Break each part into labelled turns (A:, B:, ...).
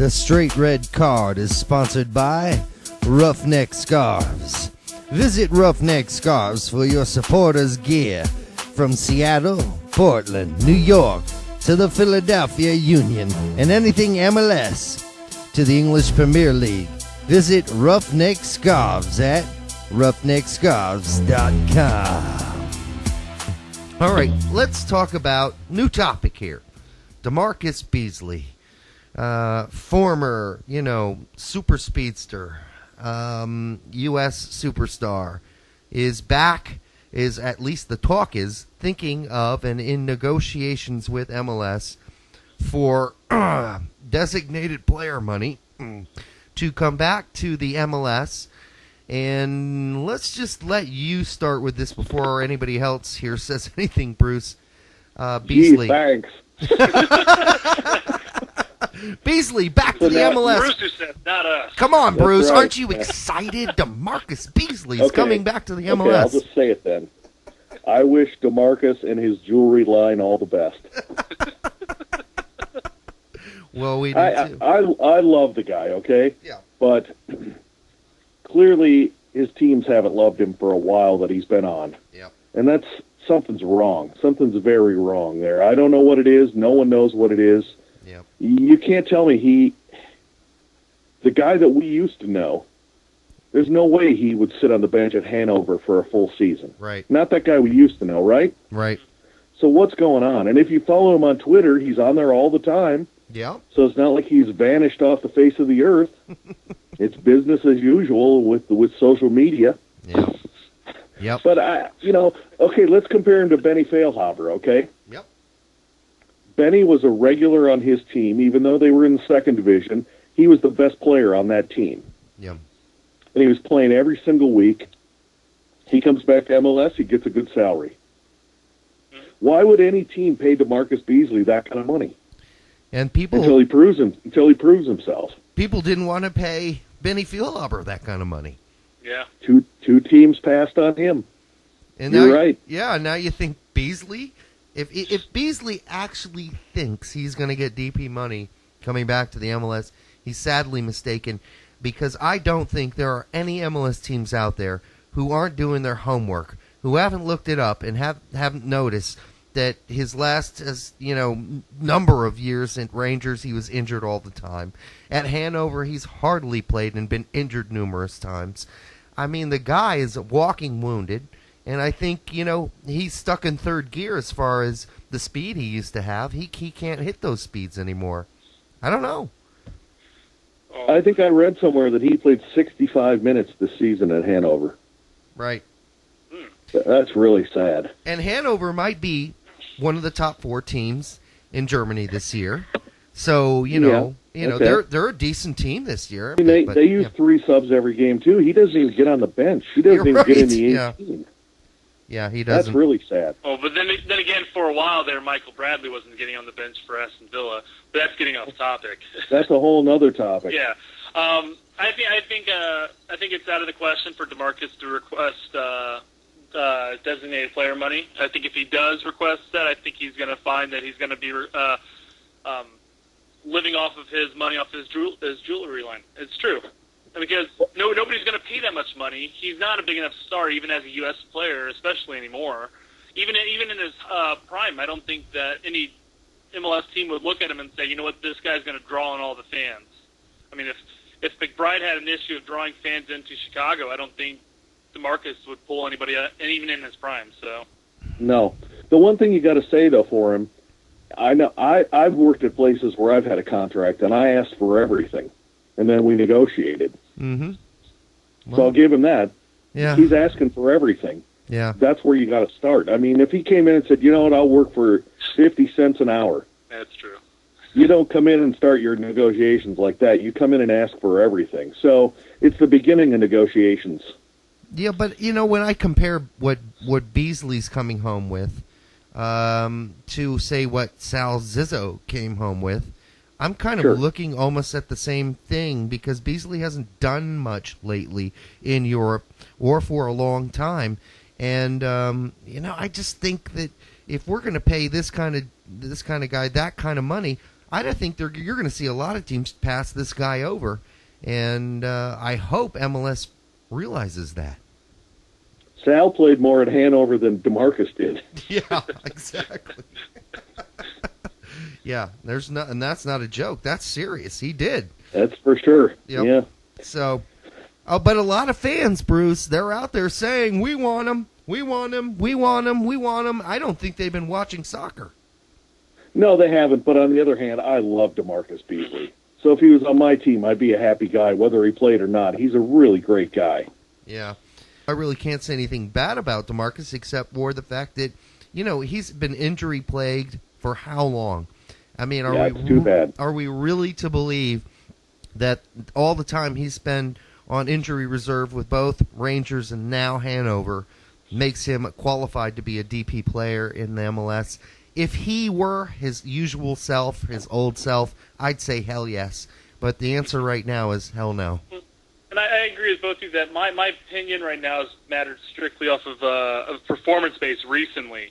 A: The Straight Red Card is sponsored by Roughneck Scarves. Visit Roughneck Scarves for your supporters' gear from Seattle, Portland, New York, to the Philadelphia Union, and anything MLS to the English Premier League. Visit Roughneck Scarves at roughneckscarves.com. All right, let's talk about new topic here. DaMarcus Beasley, former, super speedster, U.S. superstar, is back, is at least the talk is, thinking of and in negotiations with MLS for designated player money to come back to the MLS. And let's just let you start with this before anybody else here says anything, Bruce. Beasley.
B: Gee, thanks.
A: Beasley, back to the MLS.
C: Bruce who said, not us.
A: Come on,
B: That's
A: Bruce.
B: right.
A: Aren't you excited? DaMarcus Beasley's coming back to the MLS.
B: Okay, I'll just say it then. I wish DaMarcus and his jewelry line all the best.
A: Well, we do too.
B: I love the guy, okay?
A: Yeah.
B: But clearly his teams haven't loved him for a while that he's been on.
A: Yep.
B: And something's wrong. Something's very wrong there. I don't know what it is. No one knows what it is.
A: Yep.
B: You can't tell me the guy that we used to know, there's no way he would sit on the bench at Hanover for a full season.
A: Right.
B: Not that guy we used to know, right?
A: Right.
B: So what's going on? And if you follow him on Twitter, he's on there all the time.
A: Yeah.
B: So it's not like he's vanished off the face of the earth. It's business as usual with social media.
A: Yeah. Yep.
B: But okay, let's compare him to Benny Feilhaber, okay?
A: Yep.
B: Benny was a regular on his team, even though they were in the second division. He was the best player on that team.
A: Yeah.
B: And he was playing every single week. He comes back to MLS, he gets a good salary. Why would any team pay DaMarcus Beasley that kind of money?
A: And
B: until he proves himself.
A: People didn't want to pay Benny Feilhaber that kind of money.
C: Yeah.
B: Two teams passed on him.
A: And
B: You're right.
A: Yeah, now you think Beasley, if Beasley actually thinks he's going to get DP money coming back to the MLS, he's sadly mistaken, because I don't think there are any MLS teams out there who aren't doing their homework, who haven't looked it up and haven't noticed that his last, number of years in Rangers, he was injured all the time. At Hanover, he's hardly played and been injured numerous times. I mean, the guy is walking wounded, and I think, he's stuck in third gear as far as the speed he used to have. He can't hit those speeds anymore. I don't know.
B: I think I read somewhere that he played 65 minutes this season at Hanover.
A: Right.
B: That's really sad.
A: And Hanover might be one of the top 4 teams in Germany this year. So,
B: okay.
A: they're a decent team this year.
B: I mean, they use 3 subs every game, too. He doesn't even get on the bench. He doesn't even get in the 18.
A: Yeah, he doesn't.
B: That's really sad.
C: Oh, but then again, for a while there, Michael Bradley wasn't getting on the bench for Aston Villa. But that's getting off topic.
B: That's a whole other topic.
C: Yeah. I think it's out of the question for DaMarcus to request designated player money. I think if he does request that, I think he's going to find that he's going to be living off of his money off his jewelry line. It's true. Because nobody's going to pay that much money. He's not a big enough star, even as a U.S. player, especially anymore. Even in his prime, I don't think that any MLS team would look at him and say, you know what, this guy's going to draw on all the fans. I mean, if McBride had an issue of drawing fans into Chicago, I don't think DaMarcus would pull anybody, even in his prime. So,
B: no. The one thing you got to say though for him, I know I've worked at places where I've had a contract and I asked for everything, and then we negotiated.
A: Mm-hmm. Well,
B: so I'll give him that.
A: Yeah.
B: He's asking for everything.
A: Yeah.
B: That's where you got to start. I mean, if he came in and said, you know what, I'll work for 50 cents an hour.
C: that's true.
B: You don't come in and start your negotiations like that. You come in and ask for everything. So it's the beginning of negotiations.
A: Yeah, but, when I compare what Beasley's coming home with to, say, what Sal Zizzo came home with, I'm kind of looking almost at the same thing, because Beasley hasn't done much lately in Europe or for a long time. And, I just think that if we're going to pay this kind of guy that kind of money, I think you're going to see a lot of teams pass this guy over, and I hope MLS realizes that.
B: Sal played more at Hanover than DaMarcus did.
A: Yeah, exactly. Yeah, and that's not a joke. That's serious. He did.
B: That's for sure.
A: Yep.
B: Yeah.
A: So, but a lot of fans, Bruce, they're out there saying, we want him, we want him, we want him, we want him. I don't think they've been watching soccer.
B: No, they haven't. But on the other hand, I love DaMarcus Beasley. So if he was on my team, I'd be a happy guy, whether he played or not. He's a really great guy.
A: Yeah. I really can't say anything bad about DaMarcus except for the fact that, he's been injury-plagued for how long? I mean,
B: it's too bad.
A: Are we really to believe that all the time he's spent on injury reserve with both Rangers and now Hanover makes him qualified to be a DP player in the MLS? If he were his usual self, his old self, I'd say hell yes. But the answer right now is hell no.
C: And I agree with both of you that my opinion right now is mattered strictly off of performance base recently.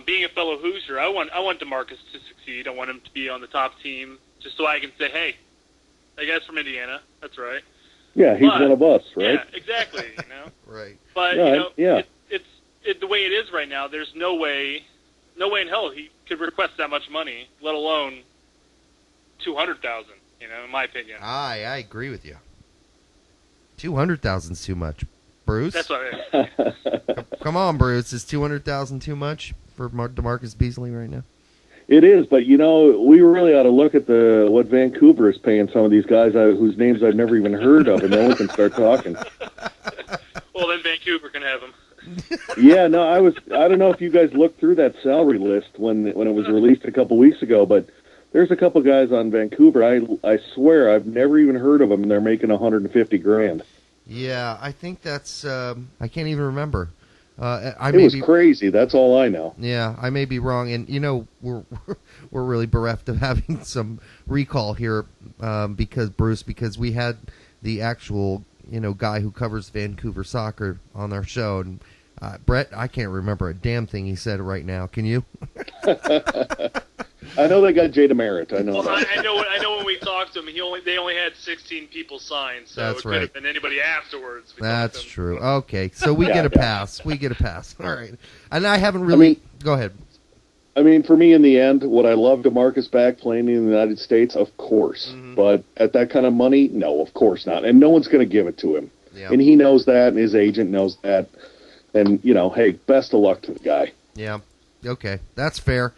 C: Being a fellow Hoosier, I want DaMarcus to succeed. I want him to be on the top team, just so I can say, hey, that guy's from Indiana. That's right.
B: Yeah, he's one of us, right?
C: Yeah, exactly.
A: Right.
C: But it's the way it is right now. There's no way in hell he could request that much money, let alone $200,000. In my opinion.
A: I agree with you. 200,000 is too much, Bruce.
C: That's what I mean.
A: Come on, Bruce. Is 200,000 too much for DaMarcus Beasley right now?
B: It is, but we really ought to look at what Vancouver is paying some of these guys whose names I've never even heard of, and then we can start talking.
C: Well, then Vancouver can have them.
B: Yeah, no, I don't know if you guys looked through that salary list when it was released a couple weeks ago, but there's a couple guys on Vancouver. I swear I've never even heard of them, and they're making $150,000.
A: Yeah, I think that's I can't even remember.
B: It was crazy. That's all I know.
A: Yeah, I may be wrong, and we're really bereft of having some recall here because we had the actual guy who covers Vancouver soccer on our show, and Brett, I can't remember a damn thing he said right now. Can you?
B: I know they got Jay DeMerit. I know.
C: Well, I know when we talked to him, they only had 16 people signed, so
A: That's
C: it could have been anybody afterwards.
A: That's true. Okay, so we get a pass. We get a pass. All right, and I haven't really. Go ahead.
B: I mean, for me, in the end, would I love DaMarcus back playing in the United States? Of course. Mm-hmm. But at that kind of money, no, of course not. And no one's going to give it to him. Yeah. And he knows that, and his agent knows that. And, hey, best of luck to the guy.
A: Yeah. Okay, that's fair.